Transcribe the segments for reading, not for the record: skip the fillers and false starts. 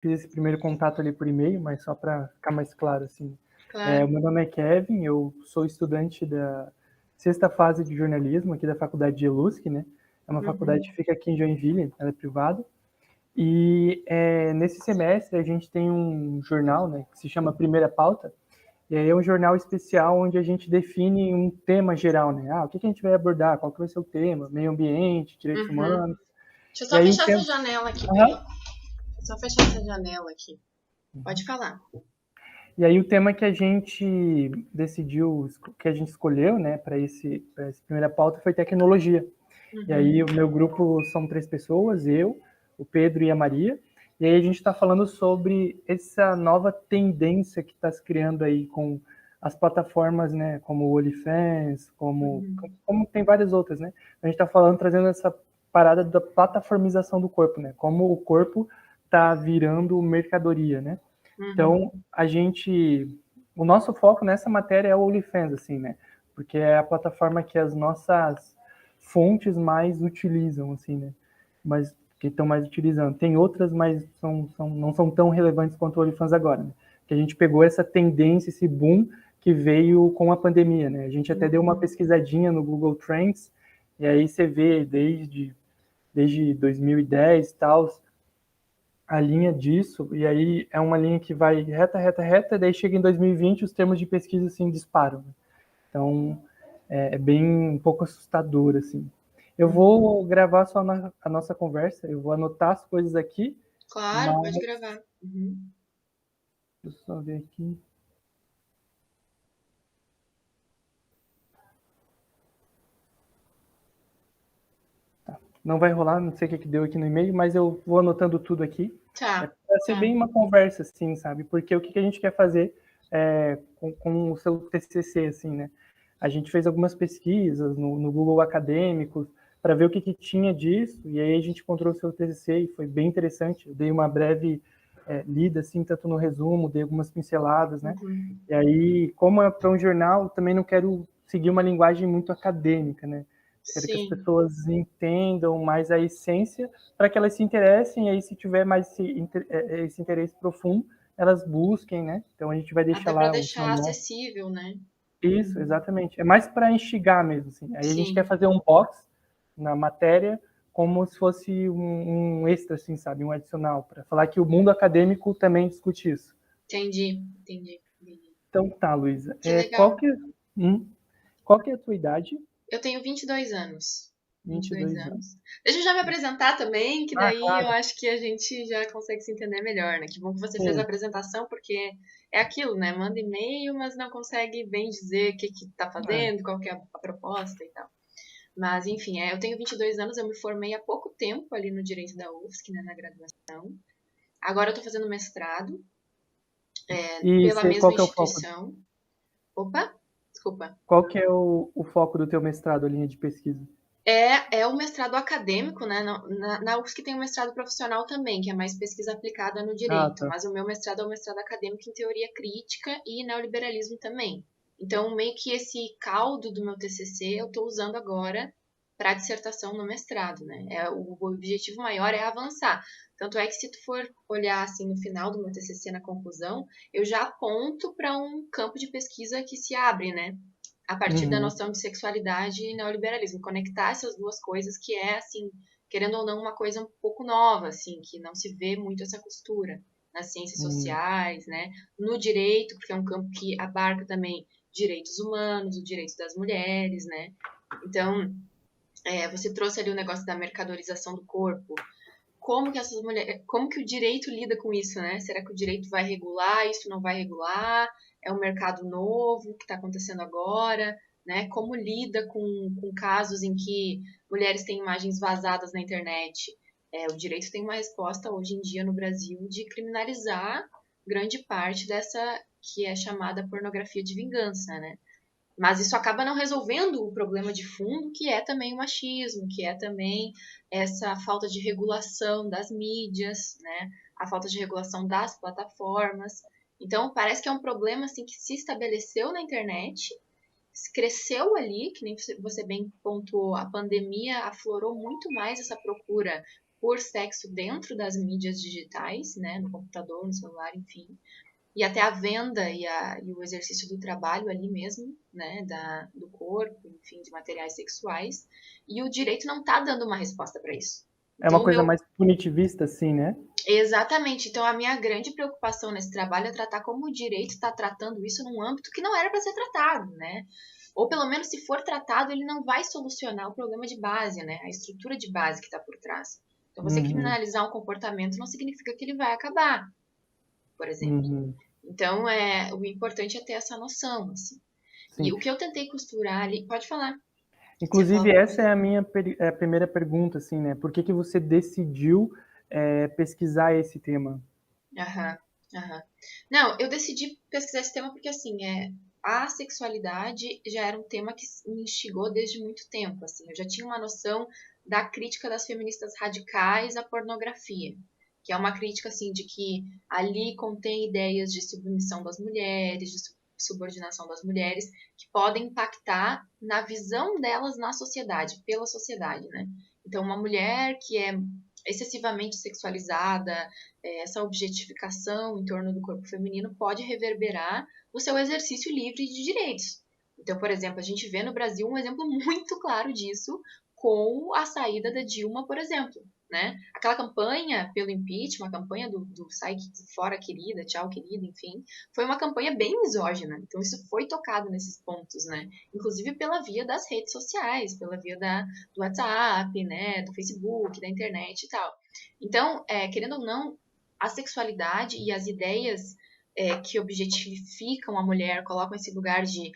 fiz esse primeiro contato ali por e-mail, mas só para ficar mais claro, assim. Claro. O meu nome é Kevin, eu sou estudante da sexta fase de jornalismo aqui da faculdade de ELUSC, né? É uma faculdade que fica aqui em Joinville, ela é privada. E nesse semestre a gente tem um jornal, né, que se chama Primeira Pauta, e aí é um jornal especial onde a gente define um tema geral, né? O que a gente vai abordar, qual que vai ser o tema, meio ambiente, direitos Uhum. humanos. Deixa eu E só aí o fechar essa tema... janela aqui, Uhum. peraí. Só fechar essa janela aqui. Pode falar. E aí o tema que a gente decidiu, que a gente escolheu, né, para essa primeira pauta foi tecnologia. E aí o meu grupo são 3 pessoas, eu, o Pedro e a Maria. E aí a gente está falando sobre essa nova tendência que está se criando aí com as plataformas, né, como o OnlyFans, como tem várias outras, né? A gente está falando, trazendo essa parada da plataformização do corpo, né? Como o corpo está virando mercadoria, né? Então, o nosso foco nessa matéria é o OnlyFans, assim, né? Porque é a plataforma que as nossas fontes mais utilizam, assim, né? Mas que estão mais utilizando. Tem outras, mas não são tão relevantes quanto o OnlyFans agora, né? Que a gente pegou essa tendência, esse boom que veio com a pandemia, né? A gente até deu uma pesquisadinha no Google Trends, e aí você vê desde 2010 e tal, a linha disso, e aí é uma linha que vai reta, reta, reta, daí chega em 2020 os termos de pesquisa assim disparam. Então é bem um pouco assustador assim. Eu vou gravar só a nossa conversa, eu vou anotar as coisas aqui, Claro, mas pode gravar. deixa eu só ver aqui. Não vai rolar, não sei o que deu aqui no e-mail, mas eu vou anotando tudo aqui. É Tá, para ser tá. bem uma conversa, assim, sabe? Porque o que a gente quer fazer com o seu TCC, assim, né? A gente fez algumas pesquisas no Google Acadêmicos para ver o que tinha disso, e aí a gente encontrou o seu TCC e foi bem interessante. Eu dei uma breve lida, assim, tanto no resumo, dei algumas pinceladas, né? E aí, como é para um jornal, também não quero seguir uma linguagem muito acadêmica, né? Quero que as Sim. pessoas entendam mais a essência para que elas se interessem, e aí se tiver mais esse interesse profundo, elas busquem, né? Então a gente vai deixar Até para lá o seu deixar nome. acessível, né? Isso, exatamente. É mais para instigar mesmo, assim. Aí a gente quer Sim, fazer um box na matéria como se fosse um extra, assim, sabe? Um adicional, para falar que o mundo acadêmico também discute isso. entendi, entendi. Então tá, Luísa. Que legal. Qual que é a tua idade? Eu tenho 22 anos. Vinte vinte e e dois dois anos. anos. Deixa eu já me apresentar também, que Ah, daí eu claro. acho que a gente já consegue se entender melhor, né? Que bom que você fez a Sim. apresentação, porque é aquilo, né? Manda e-mail, mas não consegue bem dizer o que tá É. fazendo, qual que é a proposta e tal. Mas, enfim, eu tenho 22 anos, eu me formei há pouco tempo ali no Direito da UFSC, né, na graduação. Agora eu tô fazendo mestrado E pela você, mesma qual que é o foco? instituição. Opa, desculpa. Qual que é o foco do teu mestrado, a linha de pesquisa? É o mestrado acadêmico, né? Na UFSC tem um mestrado profissional também, que é mais pesquisa aplicada no Ah, direito, tá. mas o meu mestrado é um mestrado acadêmico em teoria crítica e neoliberalismo também. Então, meio que esse caldo do meu TCC eu estou usando agora para dissertação no mestrado, né? O objetivo maior é avançar. Tanto é que se tu for olhar assim no final do meu TCC na conclusão, eu já aponto para um campo de pesquisa que se abre, né? A partir da Uhum. noção de sexualidade e neoliberalismo, conectar essas duas coisas que é assim, querendo ou não, uma coisa um pouco nova, assim, que não se vê muito essa costura nas ciências Uhum. sociais, né, no direito, porque é um campo que abarca também direitos humanos, o direito das mulheres, né. Então, você trouxe ali o negócio da mercadorização do corpo. Como que essas mulheres, como que o direito lida com isso, né? Será que o direito vai regular, isso não vai regular? É um mercado novo que está acontecendo agora, né? Como lida com casos em que mulheres têm imagens vazadas na internet? O direito tem uma resposta hoje em dia no Brasil de criminalizar grande parte dessa que é chamada pornografia de vingança, né? Mas isso acaba não resolvendo o problema de fundo, que é também o machismo, que é também essa falta de regulação das mídias, né? A falta de regulação das plataformas. Então, parece que é um problema assim que se estabeleceu na internet, cresceu ali, que nem você bem pontuou, a pandemia aflorou muito mais essa procura por sexo dentro das mídias digitais, né, no computador, no celular, enfim, e até a venda e o exercício do trabalho ali mesmo, né, do corpo, enfim, de materiais sexuais, e o direito não está dando uma resposta para isso. É uma Então, coisa mais punitivista, assim, né? Exatamente. Então, a minha grande preocupação nesse trabalho é tratar como o direito está tratando isso num âmbito que não era para ser tratado, né? Ou pelo menos, se for tratado, ele não vai solucionar o problema de base, né? A estrutura de base que está por trás. Então, você Uhum, criminalizar um comportamento não significa que ele vai acabar, por exemplo. uhum, Então, o importante é ter essa noção, assim. E sim. o que eu tentei costurar ali... Pode falar. Você ia falar Inclusive, alguma essa coisa? é a minha primeira pergunta, assim, né? Por que que você decidiu pesquisar esse tema? Aham, aham. Não, eu decidi pesquisar esse tema porque, assim, a sexualidade já era um tema que me instigou desde muito tempo, assim. Eu já tinha uma noção da crítica das feministas radicais à pornografia, que é uma crítica, assim, de que ali contém ideias de submissão das mulheres, de subordinação das mulheres, que podem impactar na visão delas na sociedade, pela sociedade, né? Então, uma mulher que é excessivamente sexualizada, essa objetificação em torno do corpo feminino pode reverberar no seu exercício livre de direitos. Então, por exemplo, a gente vê no Brasil um exemplo muito claro disso com a saída da Dilma, por exemplo, né? Aquela campanha pelo impeachment, a campanha do sai fora querida, tchau querida, enfim, foi uma campanha bem misógina. Então isso foi tocado nesses pontos, né? Inclusive pela via das redes sociais, pela via do WhatsApp, né? Do Facebook, da internet e tal. Então, querendo ou não, a sexualidade e as ideias que objetificam a mulher, colocam esse lugar de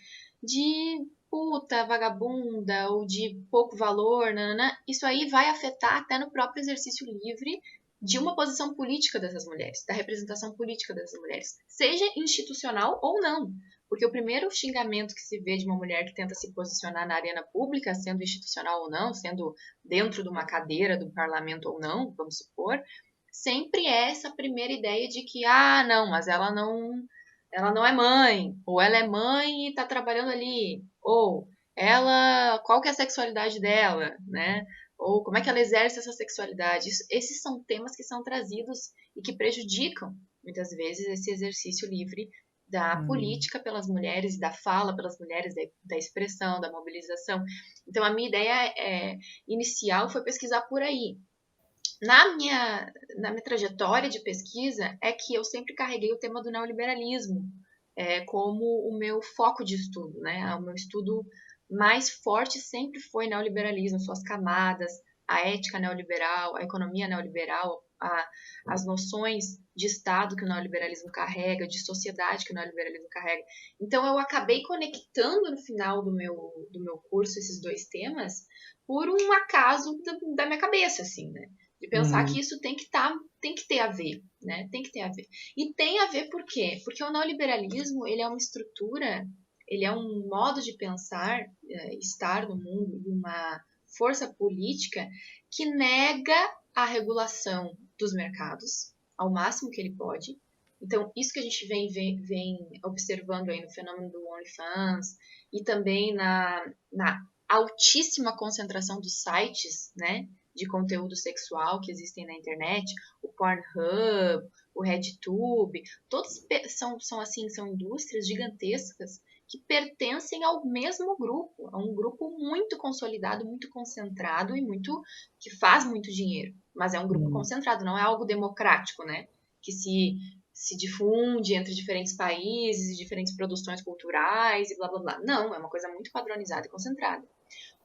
puta, vagabunda ou de pouco valor, nanana, isso aí vai afetar até no próprio exercício livre de uma posição política dessas mulheres, da representação política dessas mulheres, seja institucional ou não. Porque o primeiro xingamento que se vê de uma mulher que tenta se posicionar na arena pública, sendo institucional ou não, sendo dentro de uma cadeira do parlamento ou não, vamos supor, sempre é essa primeira ideia de que, não, mas ela não é mãe, ou ela é mãe e está trabalhando ali, ou qual que é a sexualidade dela, né? Ou como é que ela exerce essa sexualidade? Esses são temas que são trazidos e que prejudicam, muitas vezes, esse exercício livre da Uhum, política pelas mulheres, da fala pelas mulheres, da expressão, da mobilização. Então, a minha ideia inicial foi pesquisar por aí. Na minha trajetória de pesquisa, é que eu sempre carreguei o tema do neoliberalismo como o meu foco de estudo, né? O meu estudo mais forte sempre foi neoliberalismo, suas camadas, a ética neoliberal, a economia neoliberal, as noções de Estado que o neoliberalismo carrega, de sociedade que o neoliberalismo carrega. Então, eu acabei conectando no final do meu curso esses dois temas por um acaso da minha cabeça, assim, né? De pensar que uhum, isso tem que ter a ver, né? Tem que ter a ver. E tem a ver por quê? Porque o neoliberalismo, ele é uma estrutura, ele é um modo de pensar, estar no mundo, e uma força política que nega a regulação dos mercados ao máximo que ele pode. Então, isso que a gente vem observando aí no fenômeno do OnlyFans e também na altíssima concentração dos sites, né, de conteúdo sexual que existem na internet, o Pornhub, o RedTube, todos são indústrias gigantescas que pertencem ao mesmo grupo, a um grupo muito consolidado, muito concentrado e que faz muito dinheiro. Mas é um grupo uhum. concentrado, não é algo democrático, né? Que se difunde entre diferentes países, diferentes produções culturais e blá blá blá. Não, é uma coisa muito padronizada e concentrada.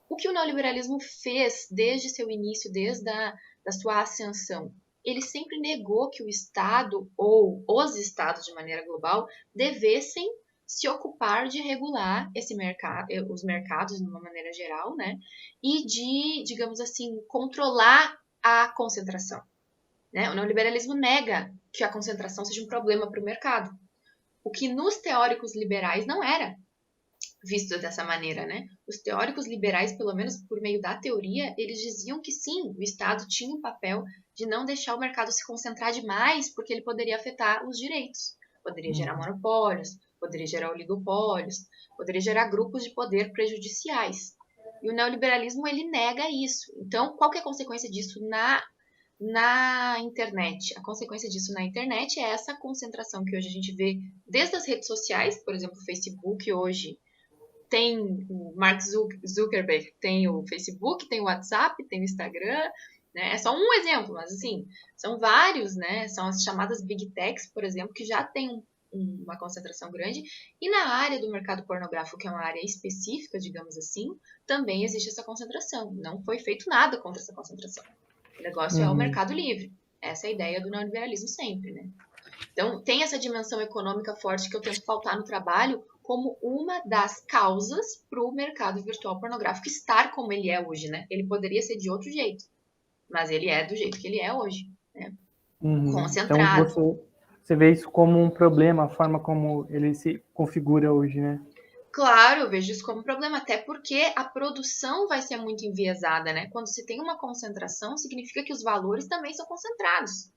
O que o neoliberalismo fez desde seu início, desde da sua ascensão? Ele sempre negou que o Estado, ou os Estados de maneira global, devessem se ocupar de regular os mercados de uma maneira geral, né? E de, digamos assim, controlar a concentração. Né? O neoliberalismo nega que a concentração seja um problema para o mercado. O que nos teóricos liberais não era visto dessa maneira, né? Os teóricos liberais, pelo menos por meio da teoria, eles diziam que sim, o Estado tinha o papel de não deixar o mercado se concentrar demais, porque ele poderia afetar os direitos, poderia gerar Uhum. monopólios, poderia gerar oligopólios, poderia gerar grupos de poder prejudiciais. E o neoliberalismo ele nega isso. Então, qual que é a consequência disso na internet. A consequência disso na internet é essa concentração que hoje a gente vê desde as redes sociais, por exemplo, o Facebook hoje tem o Mark Zuckerberg, tem o Facebook, tem o WhatsApp, tem o Instagram, né? É só um exemplo, mas assim, são vários, né? São as chamadas Big Techs, por exemplo, que já tem uma concentração grande. E na área do mercado pornográfico, que é uma área específica, digamos assim, também existe essa concentração. Não foi feito nada contra essa concentração. O negócio é o Uhum. mercado livre. Essa é a ideia do neoliberalismo sempre, né? Então, tem essa dimensão econômica forte que eu tento pautar no trabalho como uma das causas para o mercado virtual pornográfico estar como ele é hoje, né? Ele poderia ser de outro jeito, mas ele é do jeito que ele é hoje, né? Então Concentrado. você vê isso como um problema, a forma como ele se configura hoje, né? Claro, eu vejo isso como um problema, até porque a produção vai ser muito enviesada, né? Quando se tem uma concentração, significa que os valores também são concentrados.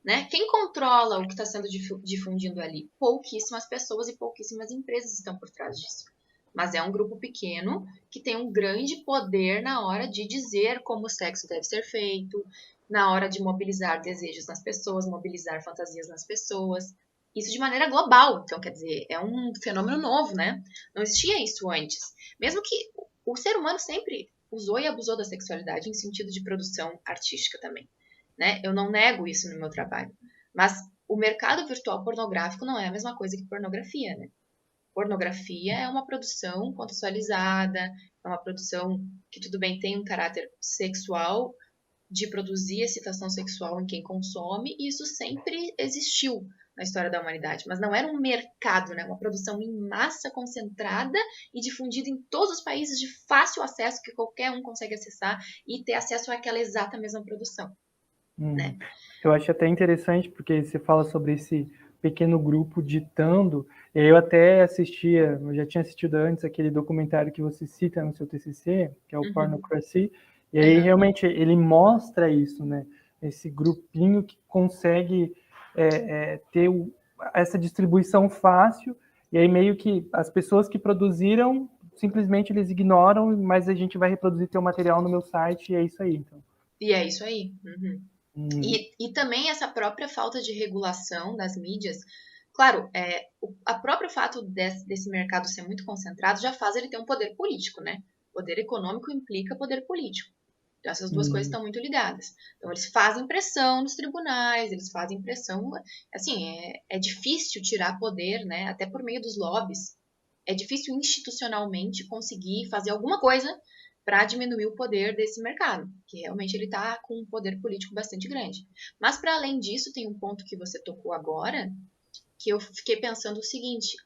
Né? Quem controla o que está sendo difundido ali? Pouquíssimas pessoas e pouquíssimas empresas estão por trás disso. Mas é um grupo pequeno que tem um grande poder na hora de dizer como o sexo deve ser feito, na hora de mobilizar desejos nas pessoas, mobilizar fantasias nas pessoas. Isso de maneira global. Então, quer dizer, é um fenômeno novo, né? Não existia isso antes. Mesmo que o ser humano sempre usou e abusou da sexualidade em sentido de produção artística também. Né? Eu não nego isso no meu trabalho. Mas o mercado virtual pornográfico não é a mesma coisa que pornografia, né? Pornografia é uma produção contextualizada, é uma produção que, tudo bem, tem um caráter sexual, de produzir excitação sexual em quem consome, e isso sempre existiu na história da humanidade, mas não era um mercado, né? Uma produção em massa concentrada e difundida em todos os países de fácil acesso, que qualquer um consegue acessar e ter acesso àquela exata mesma produção, né? Eu acho até interessante, porque você fala sobre esse pequeno grupo ditando, e aí eu até assistia, eu já tinha assistido antes aquele documentário que você cita no seu TCC, que é o Uhum. Pornocracy, e aí Uhum. realmente ele mostra isso, né? Esse grupinho que consegue ter essa distribuição fácil, e aí meio que as pessoas que produziram, simplesmente eles ignoram, mas a gente vai reproduzir teu material no meu site, e é isso aí, então. E é isso aí. Uhum. Hum, E também essa própria falta de regulação das mídias. Claro, a próprio fato desse mercado ser muito concentrado já faz ele ter um poder político, né? Poder econômico implica poder político. Então, essas duas coisas hum. estão muito ligadas. Então, eles fazem pressão nos tribunais, eles fazem pressão. Assim, é difícil tirar poder, né? Até por meio dos lobbies. É difícil institucionalmente conseguir fazer alguma coisa para diminuir o poder desse mercado, que realmente ele está com um poder político bastante grande. Mas, para além disso, tem um ponto que você tocou agora, que eu fiquei pensando o seguinte: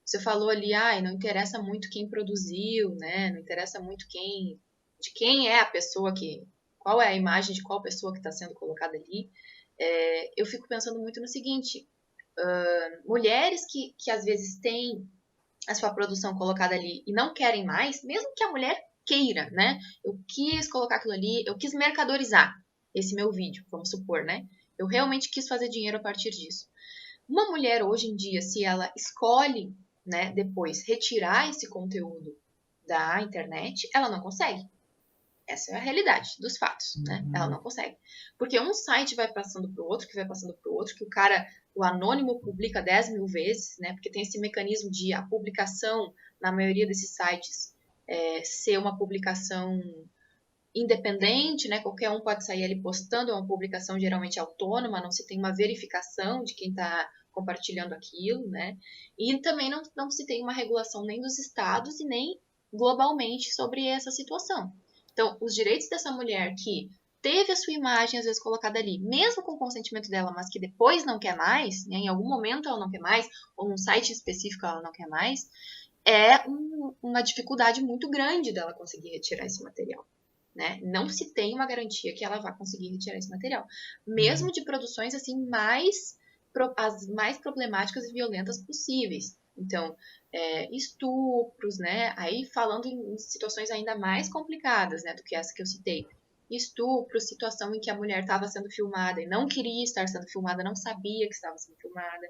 você falou ali, não interessa muito quem produziu, né? Não interessa muito de quem é a pessoa qual é a imagem de qual pessoa que está sendo colocada ali. Eu fico pensando muito no seguinte: mulheres que às vezes têm a sua produção colocada ali e não querem mais, mesmo que a mulher queira, né? Eu quis colocar aquilo ali, eu quis mercadorizar esse meu vídeo, vamos supor, né? Eu realmente quis fazer dinheiro a partir disso. Uma mulher hoje em dia, se ela escolhe, né, depois retirar esse conteúdo da internet, ela não consegue. Essa é a realidade dos fatos, né? Ela não consegue. Porque um site vai passando para o outro, que vai passando para o outro, que o anônimo publica 10 mil vezes, né? Porque tem esse mecanismo de a publicação, na maioria desses sites, ser uma publicação independente, né? Qualquer um pode sair ali postando, é uma publicação geralmente autônoma, não se tem uma verificação de quem está compartilhando aquilo, né? E também não se tem uma regulação nem dos estados e nem globalmente sobre essa situação. Então, os direitos dessa mulher que teve a sua imagem às vezes colocada ali, mesmo com o consentimento dela, mas que depois não quer mais, né? Em algum momento ela não quer mais, ou num site específico ela não quer mais, uma dificuldade muito grande dela conseguir retirar esse material. Né? Não se tem uma garantia que ela vá conseguir retirar esse material. Mesmo de produções assim as mais problemáticas e violentas possíveis. Então, estupros, né? Aí falando em situações ainda mais complicadas, né, do que essa que eu citei. Estupro, situação em que a mulher estava sendo filmada e não queria estar sendo filmada, não sabia que estava sendo filmada.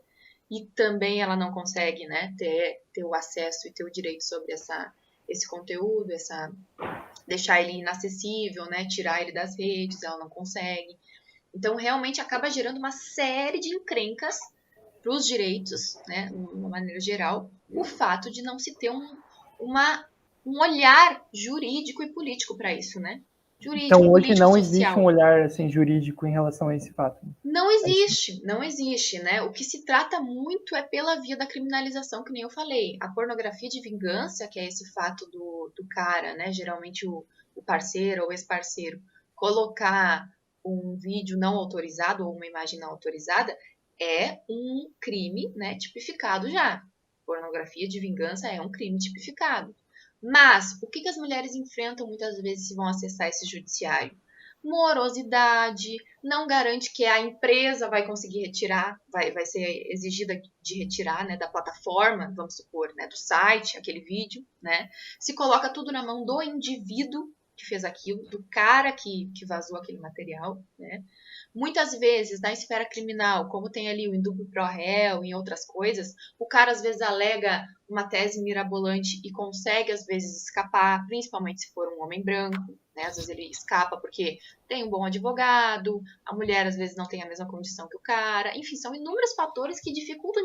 E também ela não consegue, né, ter o acesso e ter o direito sobre esse conteúdo, deixar ele inacessível, né? Tirar ele das redes, ela não consegue. Então, realmente acaba gerando uma série de encrencas para os direitos, né? De uma maneira geral, o fato de não se ter um olhar jurídico e político para isso, né? Jurídico, Então, hoje político, não existe um social. olhar assim jurídico em relação a esse fato. Não existe, não existe, né? O que se trata muito é pela via da criminalização, que nem eu falei. A pornografia de vingança, que é esse fato do cara, né? Geralmente o parceiro ou ex-parceiro, colocar um vídeo não autorizado ou uma imagem não autorizada, é um crime, né? Tipificado já. Pornografia de vingança é um crime tipificado. Mas o que as mulheres enfrentam muitas vezes se vão acessar esse judiciário? Morosidade, não garante que a empresa vai conseguir retirar, vai ser exigida de retirar, né, da plataforma, vamos supor, né, do site, aquele vídeo, né? Se coloca tudo na mão do indivíduo que fez aquilo, do cara que vazou aquele material, né? Muitas vezes, na esfera criminal, como tem ali o indúbio pro réu, em outras coisas, o cara às vezes alega uma tese mirabolante e consegue às vezes escapar, principalmente se for um homem branco, né? Às vezes ele escapa porque tem um bom advogado, a mulher às vezes não tem a mesma condição que o cara, enfim, são inúmeros fatores que dificultam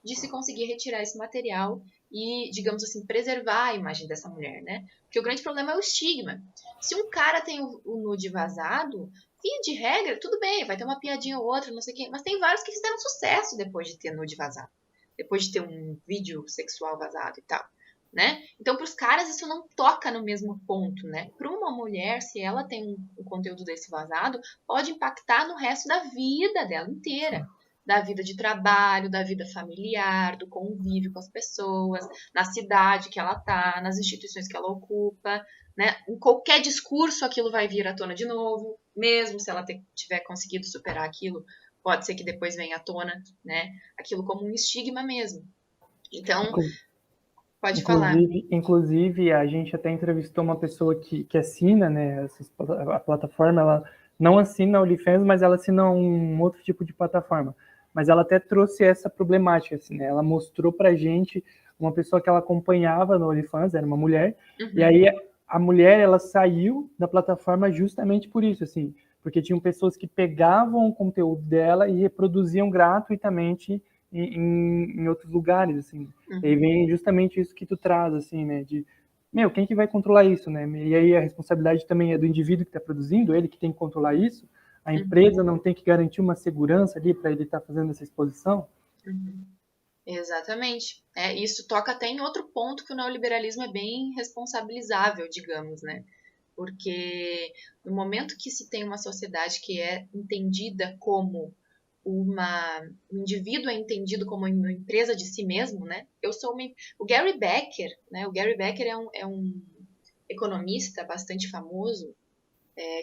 de se conseguir retirar esse material e, digamos assim, preservar a imagem dessa mulher, né? Porque o grande problema é o estigma. Se um cara tem o nude vazado, via de regra, tudo bem, vai ter uma piadinha ou outra, não sei o quê, mas tem vários que fizeram sucesso depois de ter nude vazado, depois de ter um vídeo sexual vazado e tal, né? Então, para os caras, isso não toca no mesmo ponto, né? Para uma mulher, se ela tem um conteúdo desse vazado, pode impactar no resto da vida dela inteira. Da vida de trabalho, da vida familiar, do convívio com as pessoas, na cidade que ela tá, nas instituições que ela ocupa, né? Em qualquer discurso aquilo vai vir à tona de novo, mesmo se ela tiver conseguido superar aquilo, pode ser que depois venha à tona, né? Aquilo como um estigma mesmo. Então, pode falar. Inclusive, a gente até entrevistou uma pessoa que assina, né, a plataforma, ela não assina a OnlyFans, mas ela assina um outro tipo de plataforma. Mas ela até trouxe essa problemática, assim, né? Ela mostrou pra gente uma pessoa que ela acompanhava no OnlyFans, era uma mulher, e aí a mulher, ela saiu da plataforma justamente por isso, assim, porque tinham pessoas que pegavam o conteúdo dela e reproduziam gratuitamente em outros lugares, assim. E aí vem justamente isso que tu traz, assim, né, de, meu, quem que vai controlar isso, né? E aí a responsabilidade também é do indivíduo que está produzindo, ele que tem que controlar isso, a empresa não tem que garantir uma segurança ali para ele estar fazendo essa exposição? Exatamente. Isso toca até em outro ponto que o neoliberalismo é bem responsabilizável, digamos, né? Porque no momento que se tem uma sociedade que é entendida como o indivíduo é entendido como uma empresa de si mesmo, né? O Gary Becker, né? O Gary Becker é um economista bastante famoso,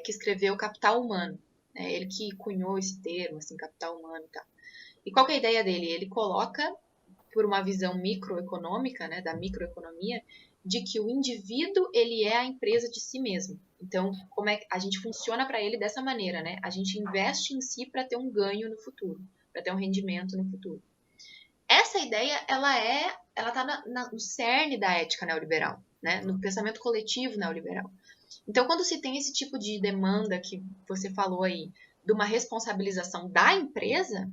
que escreveu Capital Humano, né? Ele que cunhou esse termo, assim, capital humano e tal. E qual que é a ideia dele? Ele coloca, por uma visão microeconômica, né, da microeconomia, de que o indivíduo ele é a empresa de si mesmo. Então, como é que a gente funciona para ele dessa maneira, né? A gente investe em si para ter um ganho no futuro, para ter um rendimento no futuro. Essa ideia, ela tá no cerne da ética neoliberal, né? No pensamento coletivo neoliberal. Então, quando se tem esse tipo de demanda que você falou aí, de uma responsabilização da empresa,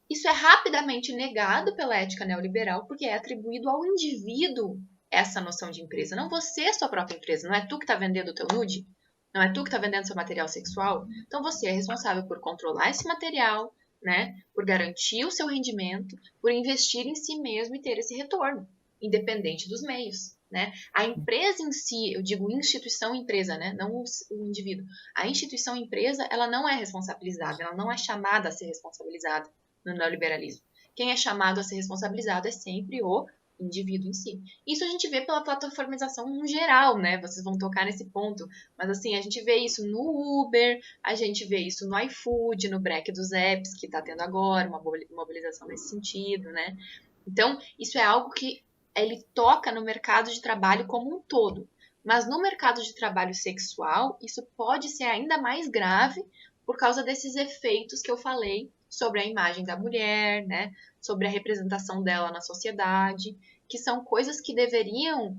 isso é rapidamente negado pela ética neoliberal, porque é atribuído ao indivíduo essa noção de empresa. Não você é sua própria empresa, não é tu que está vendendo o teu nude, não é tu que está vendendo seu material sexual. Então você é responsável por controlar esse material, né? Por garantir o seu rendimento, por investir em si mesmo e ter esse retorno, independente dos meios. Né? A empresa em si, eu digo instituição empresa, né? Não o indivíduo. A instituição empresa, ela não é responsabilizada, ela não é chamada a ser responsabilizada no neoliberalismo. Quem é chamado a ser responsabilizado é sempre o indivíduo em si. Isso a gente vê pela plataformização no geral, né? Vocês vão tocar nesse ponto. Mas assim, a gente vê isso no Uber, a gente vê isso no iFood, no break dos apps, que está tendo agora, uma mobilização nesse sentido, né? Então, isso é algo que ele toca no mercado de trabalho como um todo. Mas no mercado de trabalho sexual, isso pode ser ainda mais grave por causa desses efeitos que eu falei sobre a imagem da mulher, né? Sobre a representação dela na sociedade, que são coisas que deveriam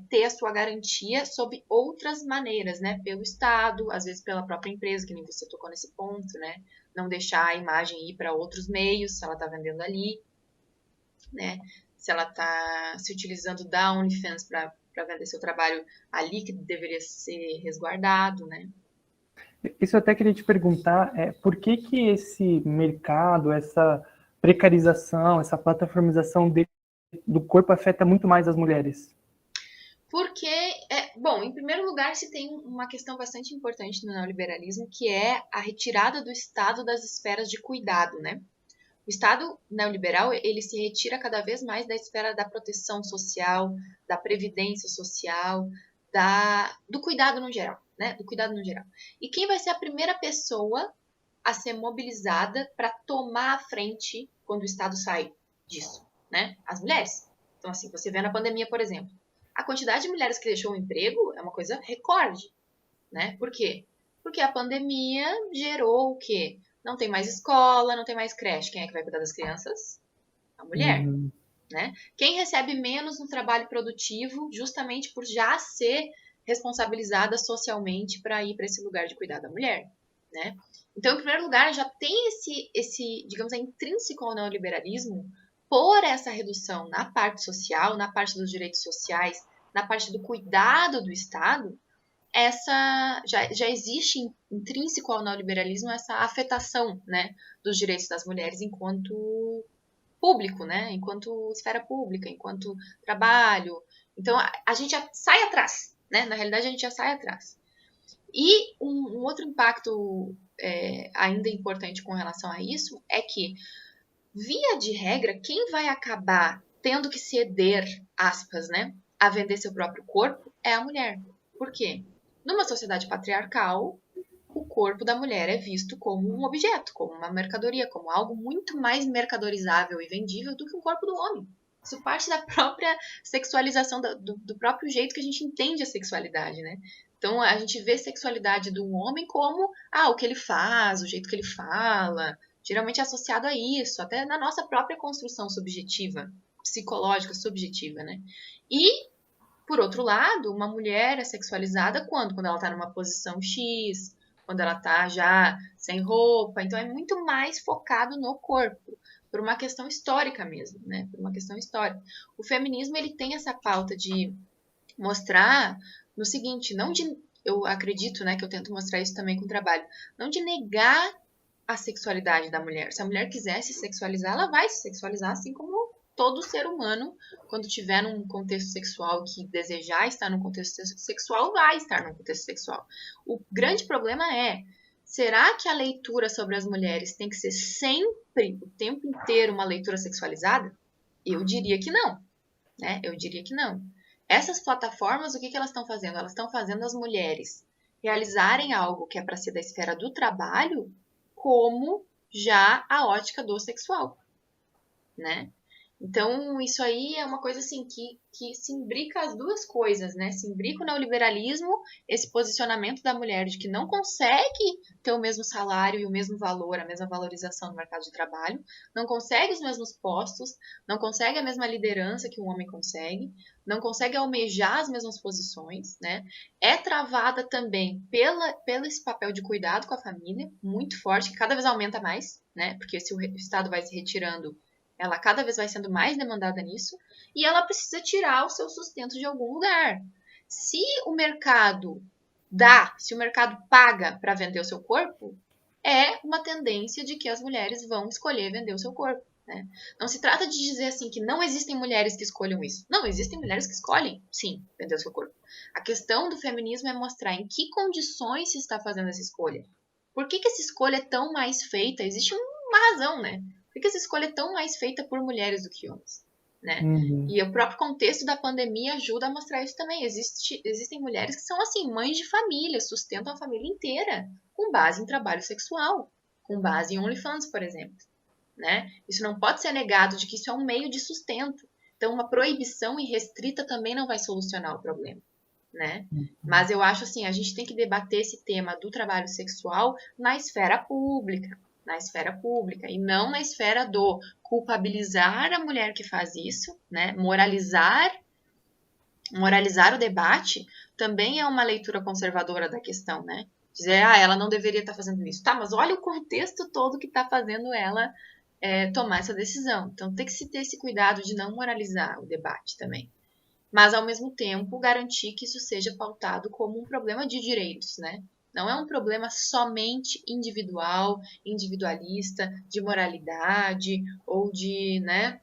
ter a sua garantia sob outras maneiras, né? Pelo Estado, às vezes pela própria empresa, que nem você tocou nesse ponto, né? Não deixar a imagem ir para outros meios, se ela está vendendo ali, né? Se ela está se utilizando da OnlyFans para vender seu trabalho ali, que deveria ser resguardado, né? Isso eu até queria te perguntar, por que que esse mercado, essa precarização, essa plataformização do corpo afeta muito mais as mulheres? Porque, bom, em primeiro lugar, se tem uma questão bastante importante no neoliberalismo, que é a retirada do Estado das esferas de cuidado, né? O Estado neoliberal, ele se retira cada vez mais da esfera da proteção social, da previdência social, do cuidado no geral, né? Do cuidado no geral. E quem vai ser a primeira pessoa a ser mobilizada para tomar a frente quando o Estado sai disso, né? As mulheres. Então, assim, você vê na pandemia, por exemplo, a quantidade de mulheres que deixou o emprego é uma coisa recorde, né? Por quê? Porque a pandemia gerou o quê? Não tem mais escola, não tem mais creche. Quem é que vai cuidar das crianças? A mulher, Uhum. né? Quem recebe menos no trabalho produtivo, justamente por já ser responsabilizada socialmente para ir para esse lugar de cuidar da mulher, né? Então, em primeiro lugar, já tem esse, digamos, intrínseco ao neoliberalismo por essa redução na parte social, na parte dos direitos sociais, na parte do cuidado do Estado, já existe intrínseco ao neoliberalismo essa afetação, né, dos direitos das mulheres enquanto público, né, enquanto esfera pública, enquanto trabalho. Então a gente já sai atrás, né? Na realidade a gente já sai atrás. E um outro impacto ainda importante com relação a isso é que, via de regra, quem vai acabar tendo que ceder, aspas, né, a vender seu próprio corpo é a mulher. Por quê? Numa sociedade patriarcal, o corpo da mulher é visto como um objeto, como uma mercadoria, como algo muito mais mercadorizável e vendível do que o corpo do homem. Isso parte da própria sexualização, do próprio jeito que a gente entende a sexualidade, né? Então, a gente vê a sexualidade do homem como o que ele faz, o jeito que ele fala, geralmente é associado a isso, até na nossa própria construção subjetiva, psicológica subjetiva, né? E, por outro lado, uma mulher é sexualizada quando? Quando ela está numa posição X, quando ela está já sem roupa. Então, é muito mais focado no corpo, por uma questão histórica mesmo, né? Por uma questão histórica. O feminismo, ele tem essa pauta de mostrar no seguinte, não de, eu acredito, né, que eu tento mostrar isso também com o trabalho, não de negar a sexualidade da mulher. Se a mulher quiser se sexualizar, ela vai se sexualizar, assim como todo ser humano, quando tiver num contexto sexual que desejar estar num contexto sexual, vai estar num contexto sexual. O grande problema é, será que a leitura sobre as mulheres tem que ser sempre, o tempo inteiro, uma leitura sexualizada? Eu diria que não, né? Eu diria que não. Essas plataformas, o que elas estão fazendo? Elas estão fazendo as mulheres realizarem algo que é para ser da esfera do trabalho, como já a ótica do sexual, né? Então, isso aí é uma coisa assim que se imbrica as duas coisas, né? Se imbrica o neoliberalismo, esse posicionamento da mulher de que não consegue ter o mesmo salário e o mesmo valor, a mesma valorização no mercado de trabalho, não consegue os mesmos postos, não consegue a mesma liderança que um homem consegue, não consegue almejar as mesmas posições, né? É travada também pelo esse papel de cuidado com a família, muito forte, que cada vez aumenta mais, né? Porque se o Estado vai se retirando, ela cada vez vai sendo mais demandada nisso e ela precisa tirar o seu sustento de algum lugar. Se o mercado se o mercado paga para vender o seu corpo, é uma tendência de que as mulheres vão escolher vender o seu corpo, né? Não se trata de dizer assim que não existem mulheres que escolham isso. Não, existem mulheres que escolhem, sim, vender o seu corpo. A questão do feminismo é mostrar em que condições se está fazendo essa escolha. Por que essa escolha é tão mais feita? Existe uma razão, né? Por que essa escolha é tão mais feita por mulheres do que homens, né? Uhum. E o próprio contexto da pandemia ajuda a mostrar isso também. Existem mulheres que são, assim, mães de família, sustentam a família inteira, com base em trabalho sexual, com base em OnlyFans, por exemplo, né? Isso não pode ser negado de que isso é um meio de sustento. Então, uma proibição irrestrita também não vai solucionar o problema, né? Mas eu acho assim, a gente tem que debater esse tema do trabalho sexual na esfera pública, e não na esfera do culpabilizar a mulher que faz isso, né? Moralizar Moralizar o debate também é uma leitura conservadora da questão, né? Dizer, ela não deveria estar fazendo isso. Tá, mas olha o contexto todo que está fazendo ela tomar essa decisão. Então tem que se ter esse cuidado de não moralizar o debate também. Mas, ao mesmo tempo, garantir que isso seja pautado como um problema de direitos, né? Não é um problema somente individual, individualista, de moralidade, ou de, né,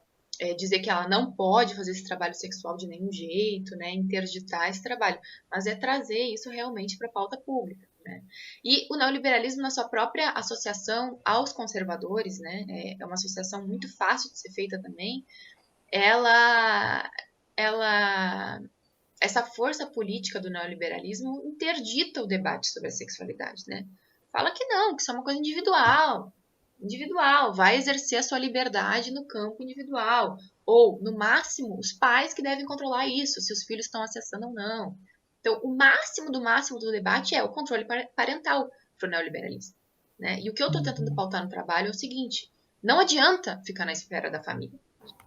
dizer que ela não pode fazer esse trabalho sexual de nenhum jeito, né, interditar esse trabalho, mas é trazer isso realmente para a pauta pública. Né? E o neoliberalismo, na sua própria associação aos conservadores, né, é uma associação muito fácil de ser feita também, ela, ela, essa força política do neoliberalismo interdita o debate sobre a sexualidade, né? Fala que não, que isso é uma coisa individual, vai exercer a sua liberdade no campo individual, ou no máximo os pais que devem controlar isso, se os filhos estão acessando ou não. Então, o máximo do debate é o controle parental para o neoliberalismo, né? E o que eu estou tentando pautar no trabalho é o seguinte: não adianta ficar na esfera da família.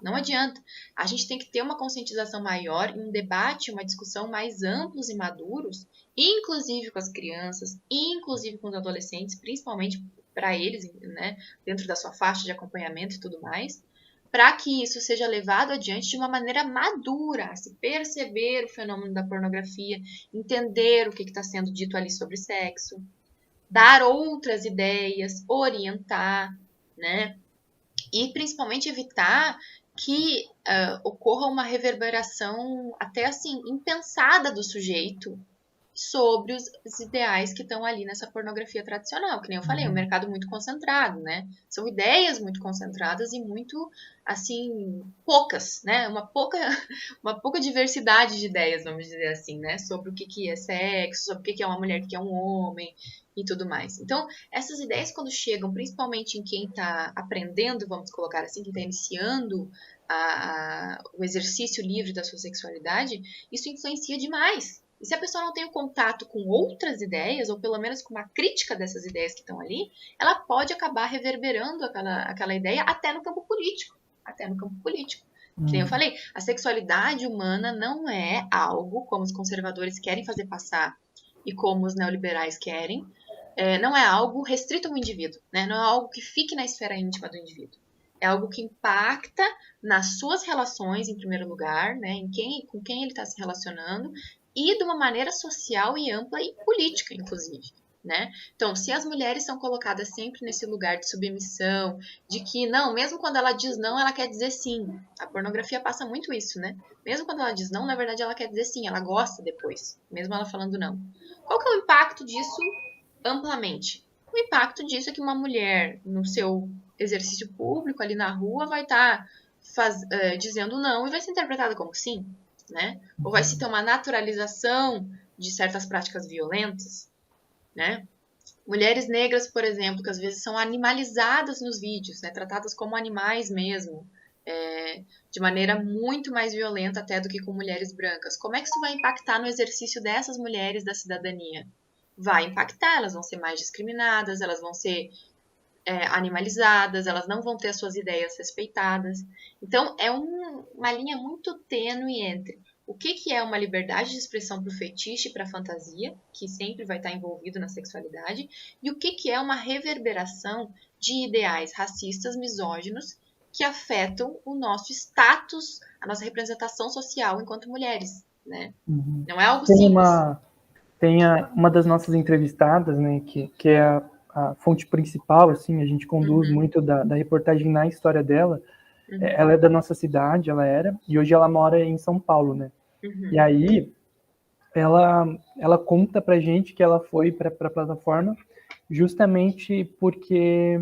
Não adianta. A gente tem que ter uma conscientização maior, um debate, uma discussão mais amplos e maduros, inclusive com as crianças, inclusive com os adolescentes, principalmente para eles, né, dentro da sua faixa de acompanhamento e tudo mais, para que isso seja levado adiante de uma maneira madura, se perceber o fenômeno da pornografia, entender o que está sendo dito ali sobre sexo, dar outras ideias, orientar, né? E principalmente evitar que ocorra uma reverberação até assim impensada do sujeito sobre os ideais que estão ali nessa pornografia tradicional, que nem eu falei, um mercado muito concentrado, né? São ideias muito concentradas e muito, assim, poucas, né? Uma pouca diversidade de ideias, vamos dizer assim, né? Sobre o que é sexo, sobre o que é uma mulher, o que é um homem e tudo mais. Então, essas ideias quando chegam, principalmente em quem está aprendendo, vamos colocar assim, quem está iniciando o exercício livre da sua sexualidade, isso influencia demais. E se a pessoa não tem o contato com outras ideias, ou pelo menos com uma crítica dessas ideias que estão ali, ela pode acabar reverberando aquela ideia até no campo político. Até no campo político. Que nem eu falei, a sexualidade humana não é algo como os conservadores querem fazer passar e como os neoliberais querem, não é algo restrito ao indivíduo, né? Não é algo que fique na esfera íntima do indivíduo. É algo que impacta nas suas relações, em primeiro lugar, né? Com quem ele está se relacionando, e de uma maneira social e ampla e política, inclusive. Né? Então, se as mulheres são colocadas sempre nesse lugar de submissão, de que não, mesmo quando ela diz não, ela quer dizer sim. A pornografia passa muito isso, né? Mesmo quando ela diz não, na verdade ela quer dizer sim, ela gosta depois, mesmo ela falando não. Qual que é o impacto disso amplamente? O impacto disso é que uma mulher, no seu exercício público, ali na rua, vai estar dizendo não e vai ser interpretada como sim, né? Ou vai se ter uma naturalização de certas práticas violentas, né? Mulheres negras, por exemplo, que às vezes são animalizadas nos vídeos, né? Tratadas como animais mesmo, de maneira muito mais violenta até do que com mulheres brancas. Como é que isso vai impactar no exercício dessas mulheres da cidadania? Vai impactar, elas vão ser mais discriminadas, elas vão ser animalizadas, elas não vão ter as suas ideias respeitadas. Então, é uma linha muito tênue entre o que é uma liberdade de expressão para o fetiche e para a fantasia, que sempre vai estar envolvido na sexualidade, e o que é uma reverberação de ideais racistas, misóginos, que afetam o nosso status, a nossa representação social enquanto mulheres. Né? Não é algo simples. Uma das nossas entrevistadas, né, que é a fonte principal, assim, a gente conduz muito da reportagem na história dela. Ela é da nossa cidade, ela era, e hoje ela mora em São Paulo, né? E aí, ela conta pra gente que ela foi pra plataforma justamente porque,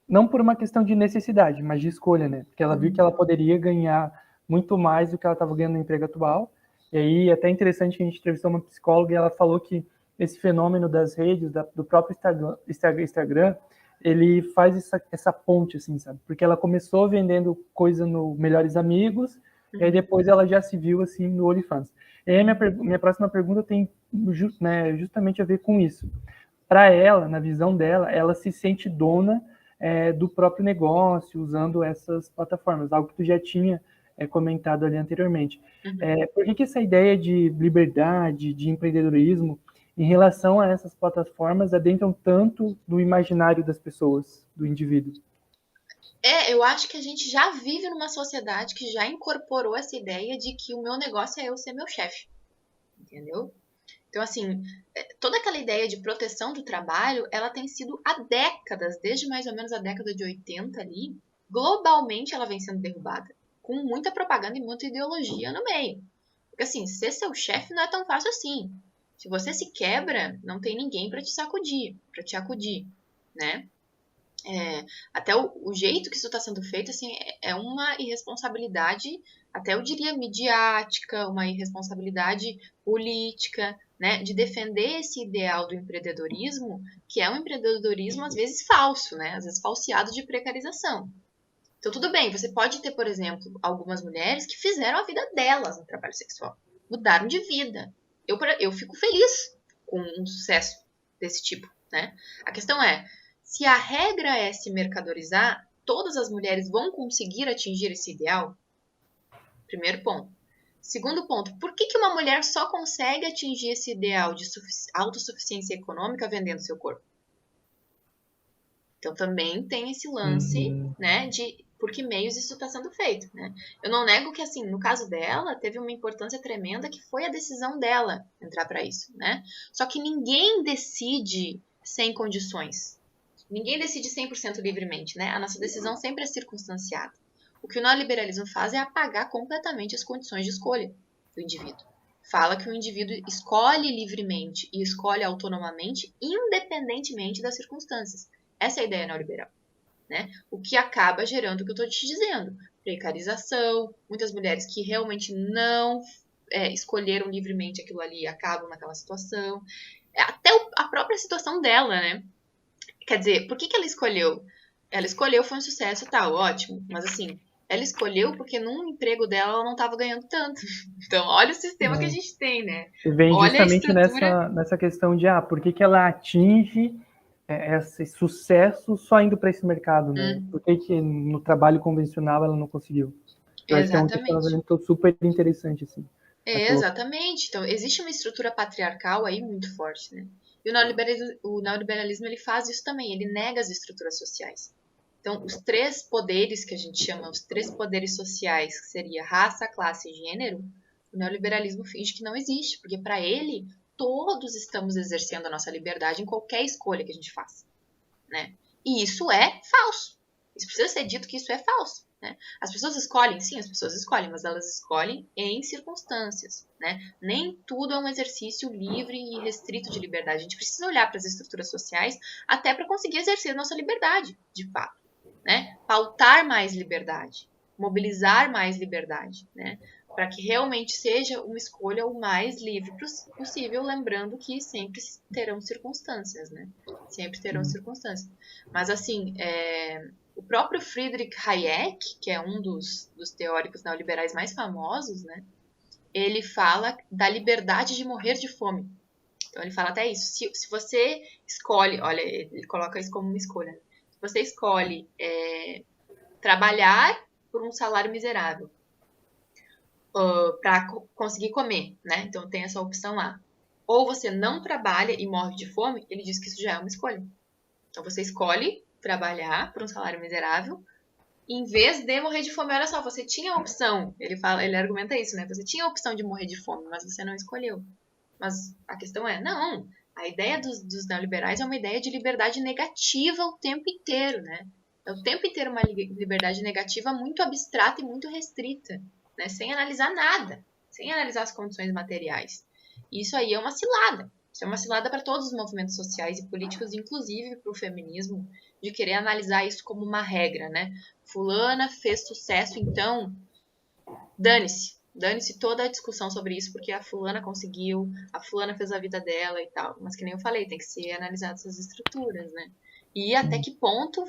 não por uma questão de necessidade, mas de escolha, né? Porque ela viu que ela poderia ganhar muito mais do que ela estava ganhando no emprego atual. E aí, até interessante que a gente entrevistou uma psicóloga e ela falou que esse fenômeno das redes, do próprio Instagram, ele faz essa ponte, assim, sabe? Porque ela começou vendendo coisa no Melhores Amigos, e aí depois ela já se viu, assim, no OnlyFans. E aí minha próxima pergunta tem justamente a ver com isso. Para ela, na visão dela, ela se sente dona do próprio negócio, usando essas plataformas, algo que tu já tinha comentado ali anteriormente. Uhum. Por que essa ideia de liberdade, de empreendedorismo, em relação a essas plataformas, adentram tanto no imaginário das pessoas, do indivíduo? Eu acho que a gente já vive numa sociedade que já incorporou essa ideia de que o meu negócio é eu ser meu chefe, entendeu? Então, assim, toda aquela ideia de proteção do trabalho, ela tem sido há décadas, desde mais ou menos a década de 80 ali, globalmente ela vem sendo derrubada, com muita propaganda e muita ideologia no meio. Porque, assim, ser seu chefe não é tão fácil assim. Se você se quebra, não tem ninguém para te sacudir, para te acudir, né? Até o jeito que isso está sendo feito, assim, é uma irresponsabilidade, até eu diria midiática, uma irresponsabilidade política, né, de defender esse ideal do empreendedorismo, que é um empreendedorismo às vezes falso, né, às vezes falseado de precarização. Então, tudo bem, você pode ter, por exemplo, algumas mulheres que fizeram a vida delas no trabalho sexual, mudaram de vida. Eu fico feliz com um sucesso desse tipo, né? A questão é, se a regra é se mercadorizar, todas as mulheres vão conseguir atingir esse ideal? Primeiro ponto. Segundo ponto, por que uma mulher só consegue atingir esse ideal de autossuficiência econômica vendendo seu corpo? Então também tem esse lance, Uhum. né, de por que meios isso está sendo feito, né? Eu não nego que, assim, no caso dela, teve uma importância tremenda que foi a decisão dela entrar para isso, né? Só que ninguém decide sem condições. Ninguém decide 100% livremente, né? A nossa decisão sempre é circunstanciada. O que o neoliberalismo faz é apagar completamente as condições de escolha do indivíduo. Fala que o indivíduo escolhe livremente e escolhe autonomamente, independentemente das circunstâncias. Essa é a ideia neoliberal, né? O que acaba gerando o que eu estou te dizendo: precarização, muitas mulheres que realmente não escolheram livremente aquilo ali acabam naquela situação. Até a própria situação dela, né? Quer dizer, por que ela escolheu? Ela escolheu, foi um sucesso, tá, ótimo. Mas assim, ela escolheu porque num emprego dela ela não estava ganhando tanto. Então, olha o sistema que a gente tem, né? Vem Olha a justamente estrutura. nessa questão de por que ela atinge esse sucesso só indo para esse mercado, né? Por que no trabalho convencional ela não conseguiu? Eu acho que é um Exatamente. questionamento super interessante, assim, a colocar. Exatamente. Então, existe uma estrutura patriarcal aí muito forte, né? E o neoliberalismo ele faz isso também, ele nega as estruturas sociais. Então, os três poderes que a gente chama, os três poderes sociais, que seria raça, classe e gênero, o neoliberalismo finge que não existe, porque para ele todos estamos exercendo a nossa liberdade em qualquer escolha que a gente faça, né? E isso é falso. Isso precisa ser dito que isso é falso, né? As pessoas escolhem, sim, as pessoas escolhem, mas elas escolhem em circunstâncias, né? Nem tudo é um exercício livre e restrito de liberdade. A gente precisa olhar para as estruturas sociais até para conseguir exercer a nossa liberdade, de fato, né? Pautar mais liberdade, mobilizar mais liberdade, né? Para que realmente seja uma escolha o mais livre possível, lembrando que sempre terão circunstâncias, né? Sempre terão circunstâncias. Mas, assim, o próprio Friedrich Hayek, que é um dos teóricos neoliberais mais famosos, né? Ele fala da liberdade de morrer de fome. Então, ele fala até isso. Se você escolhe, olha, ele coloca isso como uma escolha. Se você escolhe trabalhar por um salário miserável para conseguir comer, né? Então, tem essa opção lá. Ou você não trabalha e morre de fome, ele diz que isso já é uma escolha. Então você escolhe trabalhar por um salário miserável em vez de morrer de fome. Olha só, você tinha a opção, ele argumenta isso, né? Você tinha a opção de morrer de fome, mas você não escolheu. Mas a questão é, não, a ideia dos neoliberais é uma ideia de liberdade negativa o tempo inteiro, né? É o tempo inteiro uma liberdade negativa muito abstrata e muito restrita, né? Sem analisar nada, sem analisar as condições materiais. E isso aí é uma cilada. Isso é uma cilada para todos os movimentos sociais e políticos, inclusive para o feminismo, de querer analisar isso como uma regra, né? Fulana fez sucesso, então dane-se. Dane-se toda a discussão sobre isso, porque a fulana conseguiu, a fulana fez a vida dela e tal. Mas que nem eu falei, tem que ser analisado essas estruturas, né? E até que ponto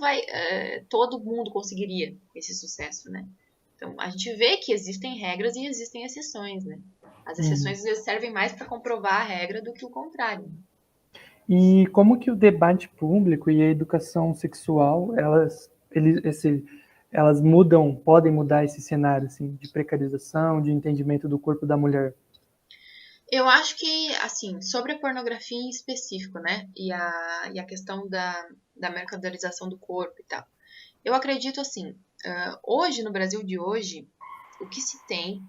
todo mundo conseguiria esse sucesso, né? Então, a gente vê que existem regras e existem exceções, né? As exceções às vezes servem mais para comprovar a regra do que o contrário. E como que o debate público e a educação sexual, elas mudam, podem mudar esse cenário, assim, de precarização, de entendimento do corpo da mulher? Eu acho que, assim, sobre a pornografia em específico, né? E a questão da mercadorização do corpo e tal. Eu acredito assim, hoje, no Brasil de hoje, o que se tem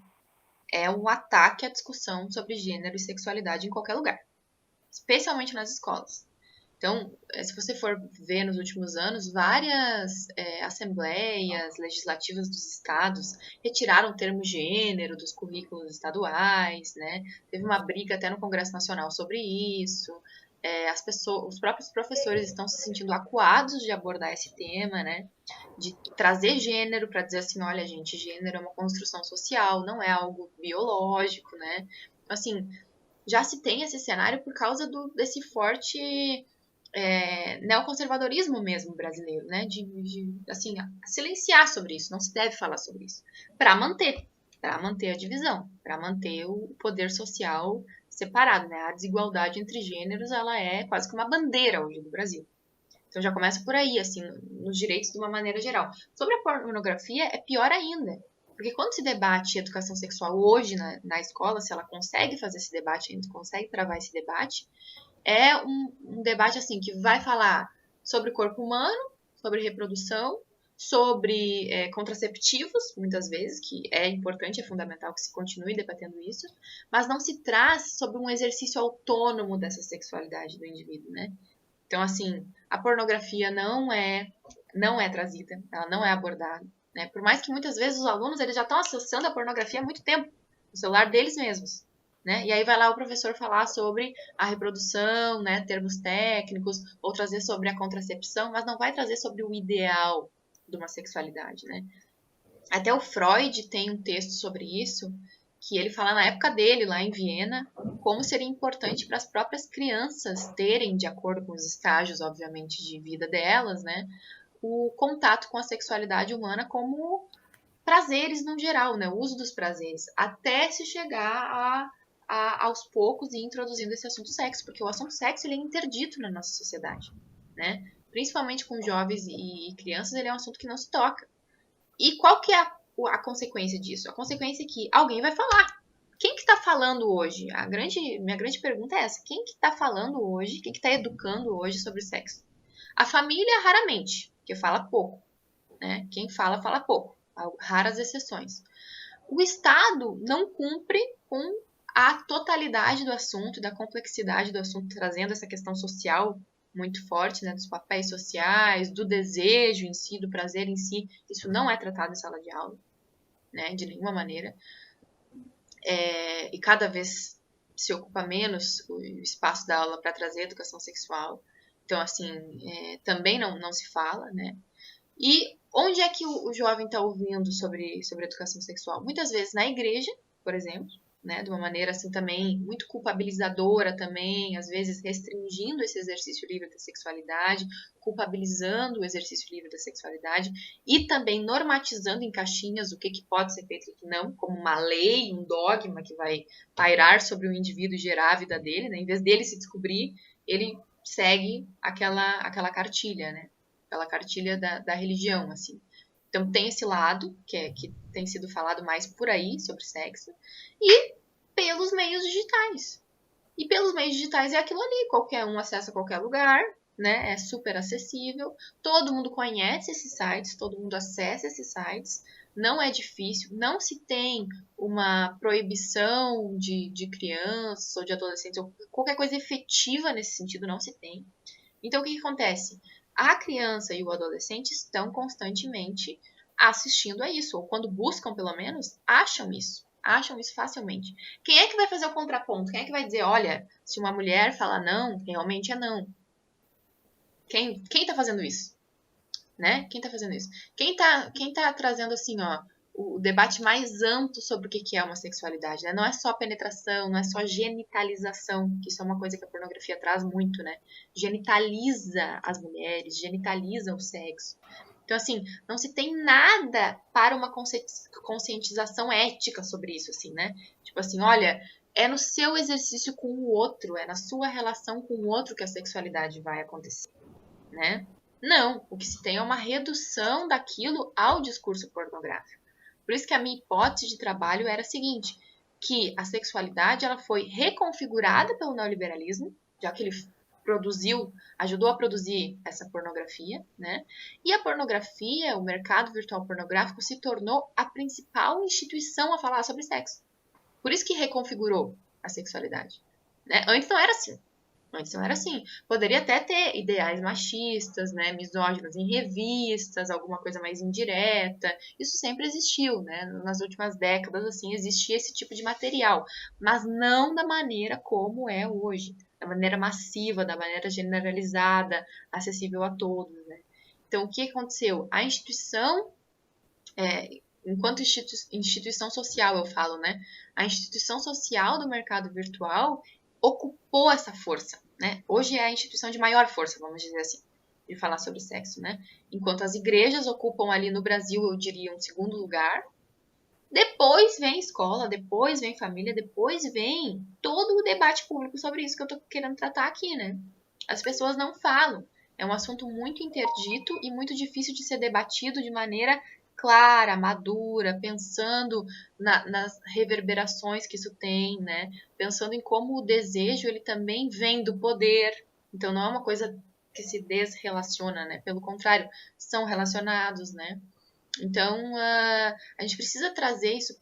é um ataque à discussão sobre gênero e sexualidade em qualquer lugar, especialmente nas escolas. Então, se você for ver nos últimos anos, várias assembleias legislativas dos estados retiraram o termo gênero dos currículos estaduais, né? Teve uma briga até no Congresso Nacional sobre isso. Os próprios professores estão se sentindo acuados de abordar esse tema, né? De trazer gênero para dizer assim, olha, gente, gênero é uma construção social, não é algo biológico, né? Assim, já se tem esse cenário por causa desse forte neoconservadorismo mesmo brasileiro, né? De assim, silenciar sobre isso, não se deve falar sobre isso, para manter a divisão, para manter o poder social separado, né? A desigualdade entre gêneros, ela é quase que uma bandeira hoje do Brasil. Então já começa por aí, assim, nos direitos de uma maneira geral. Sobre a pornografia, é pior ainda. Porque quando se debate educação sexual hoje na escola, se ela consegue fazer esse debate, ainda consegue travar esse debate, é um debate assim que vai falar sobre o corpo humano, sobre reprodução, sobre contraceptivos, muitas vezes, que é importante, é fundamental que se continue debatendo isso, mas não se traz sobre um exercício autônomo dessa sexualidade do indivíduo, né? Então, assim, a pornografia não é trazida, ela não é abordada, né? Por mais que muitas vezes os alunos eles já estão acessando a pornografia há muito tempo, no celular deles mesmos, né? E aí vai lá o professor falar sobre a reprodução, né, termos técnicos, ou trazer sobre a contracepção, mas não vai trazer sobre o ideal de uma sexualidade, né? Até o Freud tem um texto sobre isso, que ele fala na época dele, lá em Viena, como seria importante para as próprias crianças terem, de acordo com os estágios, obviamente, de vida delas, né, o contato com a sexualidade humana como prazeres no geral, né, o uso dos prazeres, até se chegar aos poucos e introduzindo esse assunto sexo, porque o assunto sexo ele é interdito na nossa sociedade, né? Principalmente com jovens e crianças, ele é um assunto que não se toca. E qual que é a consequência disso? A consequência é que alguém vai falar. Quem que está falando hoje? Minha grande pergunta é essa. Quem que está falando hoje? Quem que está educando hoje sobre sexo? A família, raramente, porque fala pouco. Né? Quem fala, fala pouco. Há raras exceções. O Estado não cumpre com a totalidade do assunto, da complexidade do assunto, trazendo essa questão social muito forte, né, dos papéis sociais, do desejo em si, do prazer em si. Isso não é tratado em sala de aula, né, de nenhuma maneira. E cada vez se ocupa menos o espaço da aula para trazer educação sexual. Então, assim, também não se fala, né? E onde é que o jovem está ouvindo sobre educação sexual? Muitas vezes na igreja, por exemplo, né, de uma maneira assim também muito culpabilizadora também, às vezes restringindo esse exercício livre da sexualidade, culpabilizando o exercício livre da sexualidade e também normatizando em caixinhas o que pode ser feito e o que não, como uma lei, um dogma que vai pairar sobre o indivíduo e gerar a vida dele, né? Em vez dele se descobrir, ele segue aquela cartilha, né? Aquela cartilha da religião, assim. Então tem esse lado, que tem sido falado mais por aí, sobre sexo, e pelos meios digitais. E pelos meios digitais é aquilo ali, qualquer um acessa a qualquer lugar, né? É super acessível, todo mundo conhece esses sites, todo mundo acessa esses sites, não é difícil, não se tem uma proibição de crianças ou de adolescentes, ou qualquer coisa efetiva nesse sentido, não se tem. Então, o que acontece? A criança e o adolescente estão constantemente assistindo a isso, ou quando buscam, pelo menos, acham isso facilmente. Quem é que vai fazer o contraponto? Quem é que vai dizer, olha, se uma mulher fala não, realmente é não? Quem tá fazendo isso? Né? Quem tá fazendo isso? Quem tá trazendo, assim, ó, o debate mais amplo sobre o que é uma sexualidade, né? Não é só penetração, não é só genitalização, que isso é uma coisa que a pornografia traz muito, né? Genitaliza as mulheres, genitaliza o sexo. Então, assim, não se tem nada para uma conscientização ética sobre isso, assim, né? Tipo assim, olha, é no seu exercício com o outro, é na sua relação com o outro que a sexualidade vai acontecer, né? Não, o que se tem é uma redução daquilo ao discurso pornográfico. Por isso que a minha hipótese de trabalho era a seguinte, que a sexualidade ela foi reconfigurada pelo neoliberalismo, já que ele ajudou a produzir essa pornografia, né? E a pornografia, o mercado virtual pornográfico se tornou a principal instituição a falar sobre sexo. Por isso que reconfigurou a sexualidade, né? Antes não era assim. Antes não era assim. Poderia até ter ideais machistas, né, misóginos em revistas, alguma coisa mais indireta. Isso sempre existiu, né? Nas últimas décadas, assim, existia esse tipo de material, mas não da maneira como é hoje, da maneira massiva, da maneira generalizada, acessível a todos, né? Então, o que aconteceu? A instituição, enquanto instituição social, eu falo, né? A instituição social do mercado virtual ocupou essa força, né? Hoje é a instituição de maior força, vamos dizer assim, de falar sobre sexo, né? Enquanto as igrejas ocupam ali no Brasil, eu diria, um segundo lugar. Depois vem escola, depois vem família, depois vem todo o debate público sobre isso que eu tô querendo tratar aqui, né? As pessoas não falam. É um assunto muito interdito e muito difícil de ser debatido de maneira clara, madura, pensando nas reverberações que isso tem, né? Pensando em como o desejo ele também vem do poder. Então não é uma coisa que se desrelaciona, né? Pelo contrário, são relacionados, né? Então a gente precisa trazer isso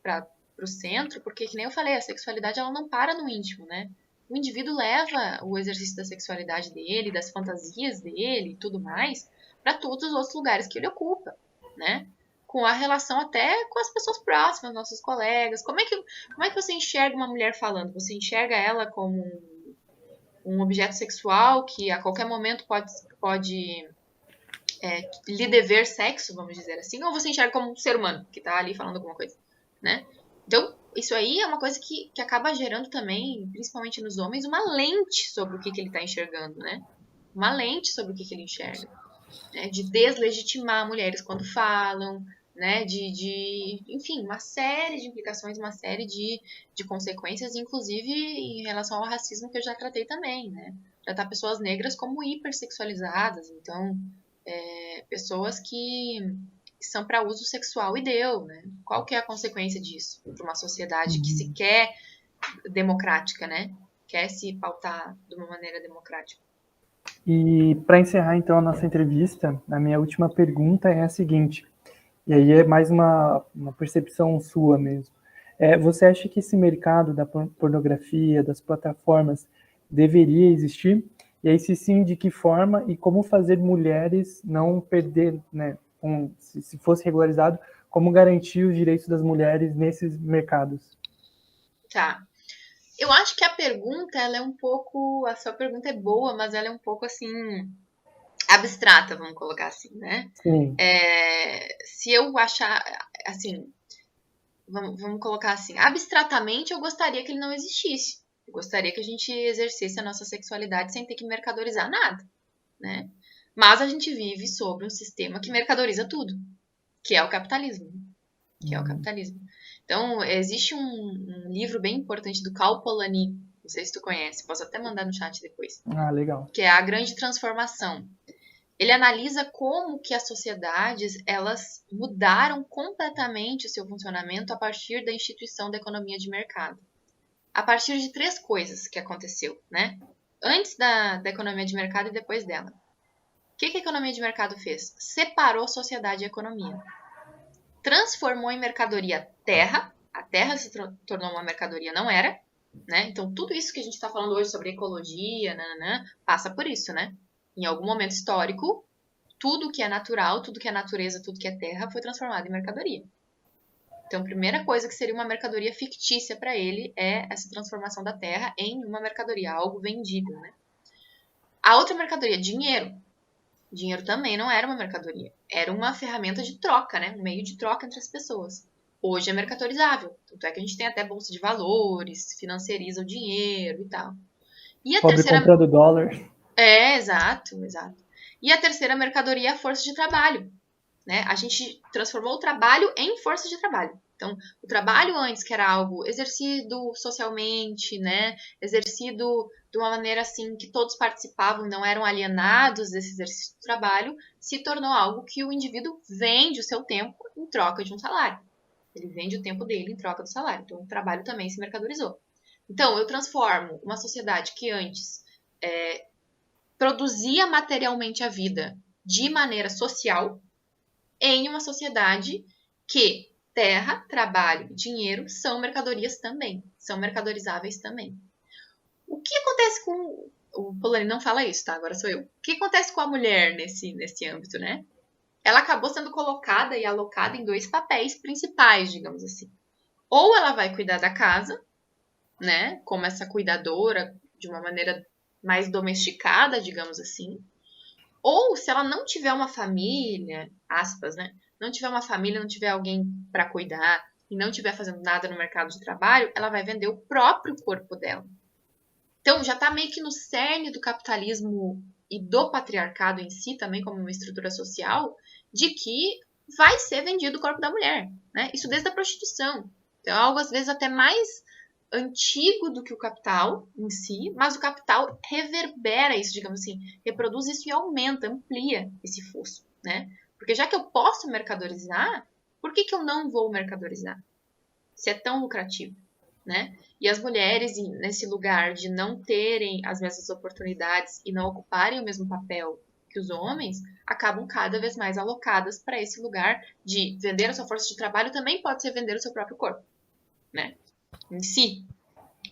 para o centro, porque que nem eu falei, a sexualidade ela não para no íntimo, né? O indivíduo leva o exercício da sexualidade dele, das fantasias dele e tudo mais, para todos os outros lugares que ele ocupa, né? Com a relação até com as pessoas próximas, nossos colegas. Como é que você enxerga uma mulher falando? Você enxerga ela como um objeto sexual que a qualquer momento pode lhe dever sexo, vamos dizer assim, ou você enxerga como um ser humano que tá ali falando alguma coisa, né? Então, isso aí é uma coisa que acaba gerando também, principalmente nos homens, uma lente sobre o que ele tá enxergando, né? Uma lente sobre o que ele enxerga, né? De deslegitimar mulheres quando falam, né? Enfim, uma série de implicações, uma série de consequências, inclusive em relação ao racismo que eu já tratei também, né? Tratar pessoas negras como hipersexualizadas, então pessoas que são para uso sexual e deu, né? Qual que é a consequência disso para uma sociedade que se quer democrática, né? Quer se pautar de uma maneira democrática. E para encerrar então a nossa entrevista, a minha última pergunta é a seguinte, e aí é mais uma percepção sua mesmo. Você acha que esse mercado da pornografia, das plataformas, deveria existir? E aí, se sim, de que forma e como fazer mulheres não perder, né? Se fosse regularizado, como garantir os direitos das mulheres nesses mercados? Tá. Eu acho que a pergunta, ela é um pouco. A sua pergunta é boa, mas ela é um pouco assim. Abstrata, vamos colocar assim, né? Sim. Se eu achar. Assim. Vamos colocar assim. Abstratamente, eu gostaria que ele não existisse. Eu gostaria que a gente exercesse a nossa sexualidade sem ter que mercadorizar nada, né? Mas a gente vive sobre um sistema que mercadoriza tudo, que é o capitalismo. Que é o capitalismo. Então, existe um livro bem importante do Cal Polanyi, não sei se tu conhece, posso até mandar no chat depois, Ah, legal. que é A Grande Transformação. Ele analisa como que as sociedades, elas mudaram completamente o seu funcionamento a partir da instituição da economia de mercado. A partir de 3 coisas que aconteceu, né? Antes da economia de mercado e depois dela. O que a economia de mercado fez? Separou sociedade e economia. Transformou em mercadoria terra. A terra se tornou uma mercadoria, não era, né? Então, tudo isso que a gente está falando hoje sobre ecologia, passa por isso, né? Em algum momento histórico, tudo que é natural, tudo que é natureza, tudo que é terra foi transformado em mercadoria. Então, a primeira coisa que seria uma mercadoria fictícia para ele é essa transformação da terra em uma mercadoria, algo vendível, né? A outra mercadoria, dinheiro. Dinheiro também não era uma mercadoria. Era uma ferramenta de troca, né? Um meio de troca entre as pessoas. Hoje é mercadorizável. Tanto é que a gente tem até bolsa de valores, financiariza o dinheiro e tal. E a Pobre terceira... comprando dólar. Exato. E a terceira mercadoria é a força de trabalho. né? A gente transformou o trabalho em força de trabalho. Então, o trabalho antes, que era algo exercido socialmente, né? Exercido de uma maneira assim que todos participavam, não eram alienados desse exercício do trabalho, se tornou algo que o indivíduo vende o seu tempo em troca de um salário. Ele vende o tempo dele em troca do salário. Então, o trabalho também se mercadorizou. Então, eu transformo uma sociedade que antes produzia materialmente a vida de maneira social em uma sociedade que terra, trabalho e dinheiro são mercadorias também, são mercadorizáveis também. O que acontece com... O Polanyi não fala isso, tá? Agora sou eu. O que acontece com a mulher nesse âmbito, né? Ela acabou sendo colocada e alocada em 2 papéis principais, digamos assim. Ou ela vai cuidar da casa, né? Como essa cuidadora, de uma maneira mais domesticada, digamos assim. Ou se ela não tiver uma família, aspas, né? Não tiver uma família, não tiver alguém para cuidar e não tiver fazendo nada no mercado de trabalho, ela vai vender o próprio corpo dela. Então, já está meio que no cerne do capitalismo e do patriarcado em si, também como uma estrutura social, de que vai ser vendido o corpo da mulher, né? Isso desde a prostituição. Então, é algo às vezes até mais antigo do que o capital em si, mas o capital reverbera isso, digamos assim, reproduz isso e aumenta, amplia esse fosso, né? Porque já que eu posso mercadorizar, por que eu não vou mercadorizar? Se é tão lucrativo, né? E as mulheres, nesse lugar de não terem as mesmas oportunidades e não ocuparem o mesmo papel que os homens, acabam cada vez mais alocadas para esse lugar de vender a sua força de trabalho também pode ser vender o seu próprio corpo, né? Em si.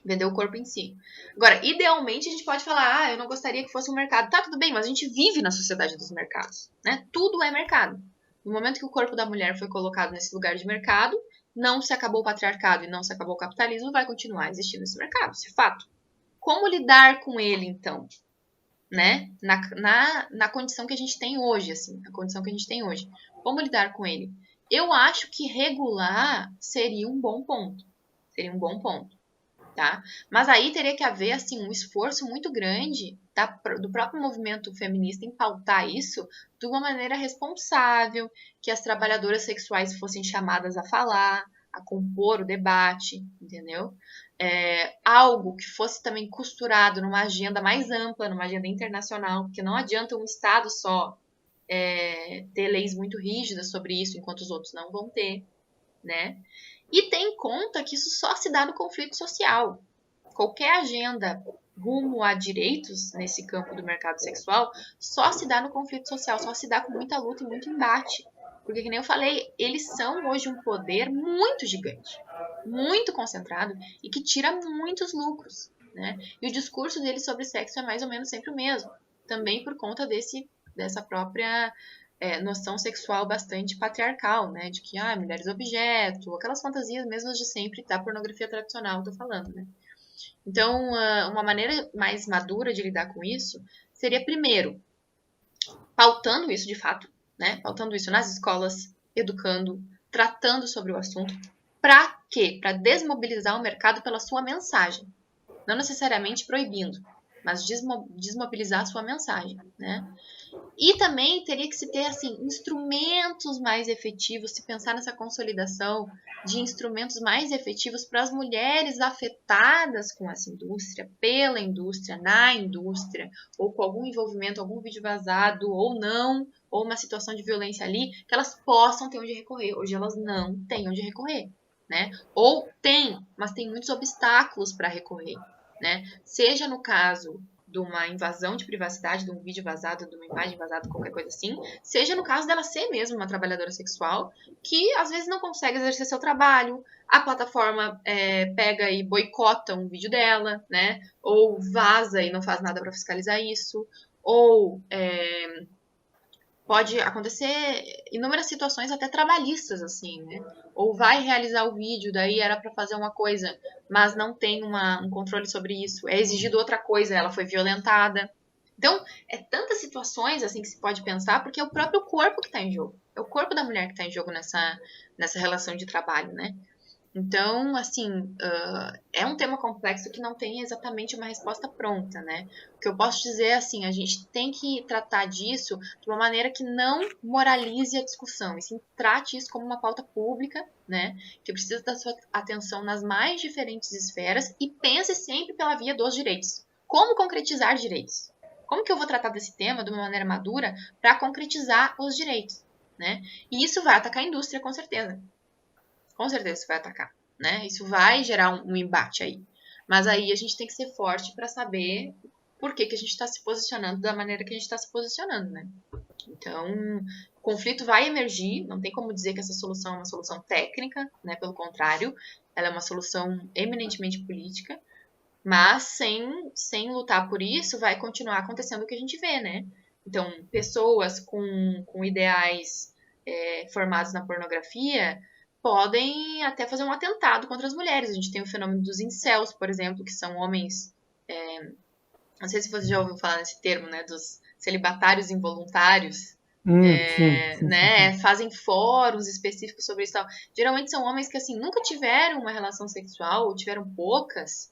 Vender o corpo em si. Agora, idealmente, a gente pode falar, eu não gostaria que fosse um mercado. Tá, tudo bem, mas a gente vive na sociedade dos mercados, né? Tudo é mercado. No momento que o corpo da mulher foi colocado nesse lugar de mercado, não se acabou o patriarcado e não se acabou o capitalismo, vai continuar existindo esse mercado, isso é fato. Como lidar com ele, então? Né? Na condição que a gente tem hoje, assim, a condição que a gente tem hoje. Como lidar com ele? Eu acho que regular seria um bom ponto. Seria um bom ponto. Tá? Mas aí teria que haver assim, um esforço muito grande do próprio movimento feminista em pautar isso de uma maneira responsável, que as trabalhadoras sexuais fossem chamadas a falar, a compor o debate, entendeu? Algo que fosse também costurado numa agenda mais ampla, numa agenda internacional, porque não adianta um Estado só ter leis muito rígidas sobre isso, enquanto os outros não vão ter, né? E tem em conta que isso só se dá no conflito social. Qualquer agenda rumo a direitos nesse campo do mercado sexual só se dá no conflito social, só se dá com muita luta e muito embate. Porque, que nem eu falei, eles são hoje um poder muito gigante, muito concentrado e que tira muitos lucros, né? E o discurso deles sobre sexo é mais ou menos sempre o mesmo. Também por conta dessa própria noção sexual bastante patriarcal, né? De que, mulheres objeto, aquelas fantasias mesmas de sempre da pornografia tradicional, tô falando, né? Então, uma maneira mais madura de lidar com isso seria, primeiro, pautando isso de fato, né? Pautando isso nas escolas, educando, tratando sobre o assunto. Para quê? Para desmobilizar o mercado pela sua mensagem. Não necessariamente proibindo, mas desmobilizar a sua mensagem, né? E também teria que se ter assim, instrumentos mais efetivos, se pensar nessa consolidação de instrumentos mais efetivos para as mulheres afetadas com essa indústria, pela indústria, na indústria, ou com algum envolvimento, algum vídeo vazado, ou não, ou uma situação de violência ali, que elas possam ter onde recorrer. Hoje elas não têm onde recorrer, né? Ou tem, mas tem muitos obstáculos para recorrer, né? Seja no caso de uma invasão de privacidade, de um vídeo vazado, de uma imagem vazada, qualquer coisa assim, seja no caso dela ser mesmo uma trabalhadora sexual, que às vezes não consegue exercer seu trabalho, a plataforma pega e boicota um vídeo dela, né? Ou vaza e não faz nada para fiscalizar isso, ou pode acontecer inúmeras situações até trabalhistas, assim, né? Ou vai realizar o vídeo, daí era para fazer uma coisa, mas não tem um controle sobre isso. É exigido outra coisa, ela foi violentada. Então, tantas situações assim que se pode pensar, porque é o próprio corpo que está em jogo. É o corpo da mulher que está em jogo nessa relação de trabalho, né? Então, assim, é um tema complexo que não tem exatamente uma resposta pronta, né? O que eu posso dizer é assim, a gente tem que tratar disso de uma maneira que não moralize a discussão, e sim trate isso como uma pauta pública, né? Que precisa da sua atenção nas mais diferentes esferas e pense sempre pela via dos direitos. Como concretizar direitos? Como que eu vou tratar desse tema de uma maneira madura para concretizar os direitos, né? E isso vai atacar a indústria, com certeza. Com certeza isso vai atacar, né? Isso vai gerar um embate aí. Mas aí a gente tem que ser forte para saber por que a gente está se posicionando da maneira que a gente está se posicionando, né? Então, o conflito vai emergir, não tem como dizer que essa solução é uma solução técnica, né? Pelo contrário, ela é uma solução eminentemente política, mas sem lutar por isso, vai continuar acontecendo o que a gente vê, né? Então, pessoas com ideais formados na pornografia podem até fazer um atentado contra as mulheres. A gente tem o fenômeno dos incels, por exemplo, que são homens. Não sei se você já ouviu falar nesse termo, né? Dos celibatários involuntários. Sim, sim, sim, Né, sim. fazem fóruns específicos sobre isso e tal. Geralmente são homens que assim nunca tiveram uma relação sexual ou tiveram poucas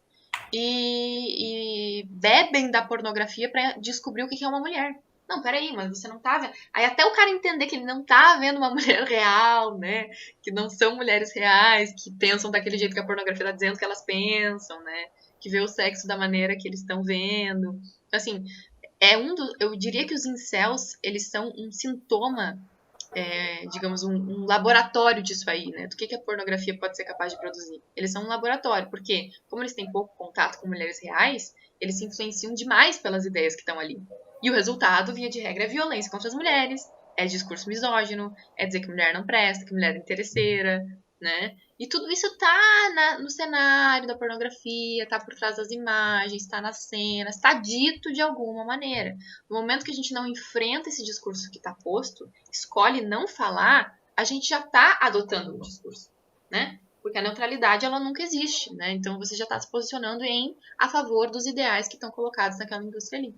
e bebem da pornografia para descobrir o que é uma mulher. Não, peraí, mas você não tá vendo. Aí até o cara entender que ele não tá vendo uma mulher real, né? Que não são mulheres reais, que pensam daquele jeito que a pornografia tá dizendo que elas pensam, né? Que vê o sexo da maneira que eles estão vendo. Assim, eu diria que os incels, eles são um sintoma, digamos, um laboratório disso aí, né? Do que a pornografia pode ser capaz de produzir. Eles são um laboratório, porque, como eles têm pouco contato com mulheres reais, eles se influenciam demais pelas ideias que estão ali. E o resultado, via de regra, é violência contra as mulheres, é discurso misógino, é dizer que mulher não presta, que mulher é interesseira, né? E tudo isso tá no cenário da pornografia, tá por trás das imagens, tá nas cenas, tá dito de alguma maneira. No momento que a gente não enfrenta esse discurso que tá posto, escolhe não falar, a gente já está adotando o discurso, né? Porque a neutralidade ela nunca existe, né? Então você já está se posicionando a favor dos ideais que estão colocados naquela indústria ali.